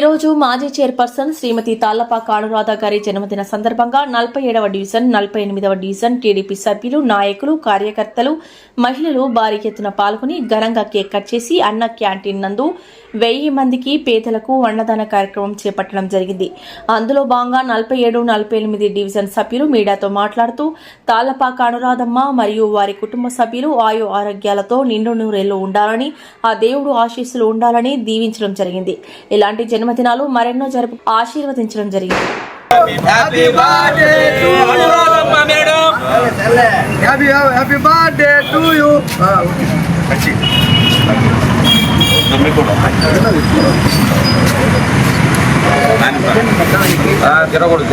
ఈరోజు మాజీ చైర్పర్సన్ శ్రీమతి తాళ్లపాక అనురాధ గారి జన్మదిన సందర్భంగా 47వ డివిజన్ 48వ డివిజన్ టీడీపీ సభ్యులు, నాయకులు, కార్యకర్తలు, మహిళలు భారీ ఎత్తున పాల్గొని ఘనంగా కేక్ కట్ చేసి అన్న క్యాంటీన్ నందు 1000 మందికి పేదలకు అన్నదాన కార్యక్రమం చేపట్టడం జరిగింది. అందులో భాగంగా 47, 48 డివిజన్ సభ్యులు మీడియాతో మాట్లాడుతూ తాళ్లపాక అనురాధమ్మ మరియు వారి కుటుంబ సభ్యులు ఆయు ఆరోగ్యాలతో నిండు నూరేళ్లు ఉండాలని, ఆ దేవుడు ఆశీస్సులు ఉండాలని దీవించడం జరిగింది. ఇలాంటి జన్మదినాలు మరెన్నో జరుపు ఆశీర్వదించడం జరిగింది. Happy birthday to Anuradhamma madam. Happy birthday to you. తిరగకూడదు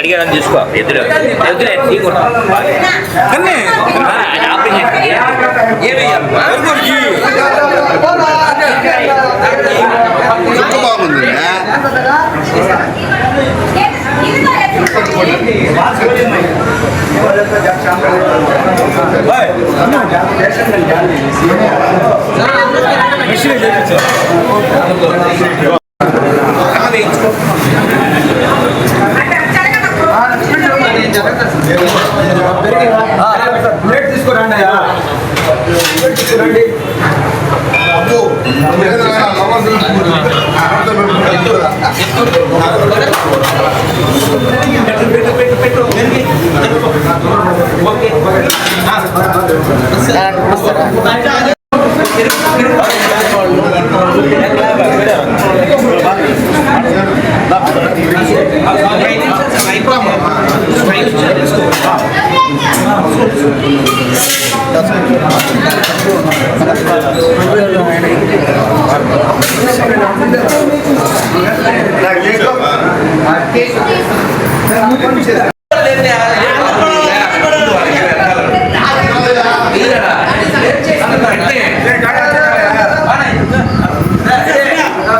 అడిగాను చూసుకో ఎదురు బాగుంది. తీసుకోరండి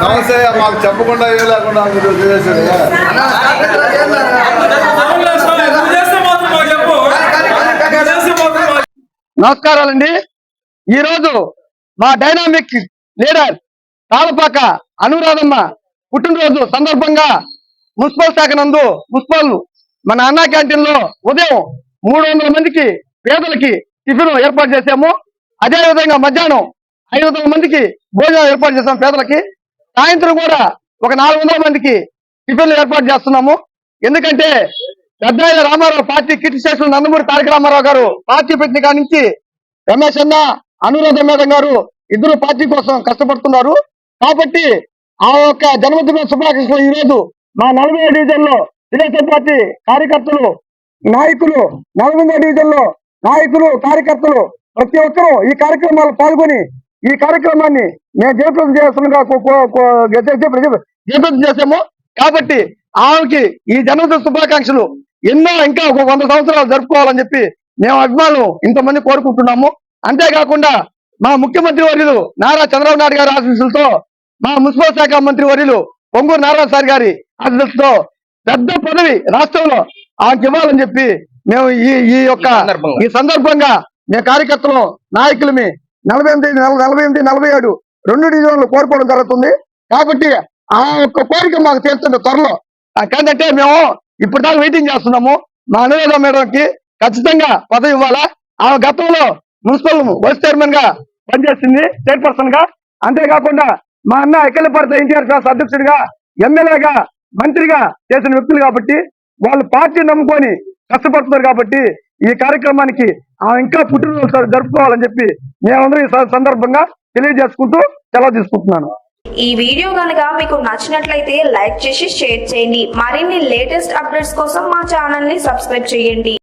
నమస్తే. మాకు చెప్పకుండా ఏ లేకుండా నమస్కారాలండి. ఈరోజు మా డైనామిక్ లీడర్ తాళ్లపాక అనురాధమ్మ పుట్టినరోజు సందర్భంగా మున్సిపల్ శాఖ నందు మన అన్నా క్యాంటీన్ లో ఉదయం 300 మందికి పేదలకి టిఫిన్ ఏర్పాటు చేశాము. అదేవిధంగా మధ్యాహ్నం 500 మందికి భోజనం ఏర్పాటు చేశాము పేదలకి. సాయంత్రం కూడా ఒక 400 మందికి టిఫిన్లు ఏర్పాటు చేస్తున్నాము. ఎందుకంటే పెద్దాయ రామారావు పార్టీ కిట్ స్టేషన్ నందమూరి తారక రామారావు గారు పార్టీ పెట్టిన కాడి నుంచి రమేష్ అన్న, అనురాధ మేడం గారు ఇద్దరు పార్టీ కోసం కష్టపడుతున్నారు. కాబట్టి ఆ యొక్క జన్మదిన శుభాకాంక్షలు ఈ రోజు మా 40వ డివిజన్ లో తెలుగుదేశం పార్టీ కార్యకర్తలు, నాయకులు, 40వ డివిజన్ లో నాయకులు, కార్యకర్తలు ప్రతి ఒక్కరూ ఈ కార్యక్రమాలు పాల్గొని ఈ కార్యక్రమాన్ని మేము జయప్రదం చేసాము. కాబట్టి ఆమెకి ఈ జన్మదిన శుభాకాంక్షలు ఎన్నో ఇంకా ఒక 100 సంవత్సరాలు జరుపుకోవాలని చెప్పి మేము అభిమానులు ఇంతమంది కోరుకుంటున్నాము. అంతేకాకుండా మా ముఖ్యమంత్రి వర్యులు నారా చంద్రబాబు నాయుడు గారి ఆశీస్సులతో, మా మున్సిపల్ శాఖ మంత్రి వర్యులు పొంగూరు నారాయణ సార్ గారి ఆశీస్సులతో పెద్ద పదవి రాష్ట్రంలో ఆమెకి ఇవ్వాలని చెప్పి మేము ఈ సందర్భంగా మేము కార్యకర్తలు నాయకులమి 48, 47 2 డివిజన్లు కోరుకోవడం జరుగుతుంది. కాబట్టి ఆ యొక్క కోరిక మాకు తీరుతుంది త్వరలో. కాదంటే మేము ఇప్పుడు దాకా వెయిటింగ్ చేస్తున్నాము. మా అనురాధ మేడంకి ఖచ్చితంగా పదవి ఇవ్వాలా. ఆమె గతంలో మున్సిపల్ వైస్ చైర్మన్ గా పనిచేసింది, చైర్పర్సన్ గా. అంతేకాకుండా మా అన్న ఎక్కలపర్తి ఎన్టీఆర్ క్లాస్ అధ్యక్షుడిగా, ఎమ్మెల్యేగా, మంత్రిగా చేసిన వ్యక్తులు కాబట్టి వాళ్ళు పార్టీ నమ్ముకొని కష్టపడుతున్నారు. కాబట్టి ఈ కార్యక్రమానికి ఇంకా పుట్టినరోజు జరుపుకోవాలని చెప్పి మేమందరం ఈ సందర్భంగా తెలియజేసుకుంటూ సెలవు తీసుకుంటున్నాను. ఈ వీడియో కనుక మీకు నచ్చినట్లయితే లైక్ చేసి షేర్ చేయండి. మరిన్ని లేటెస్ట్ అప్డేట్స్ కోసం మా ఛానల్ ని సబ్స్క్రైబ్ చేయండి.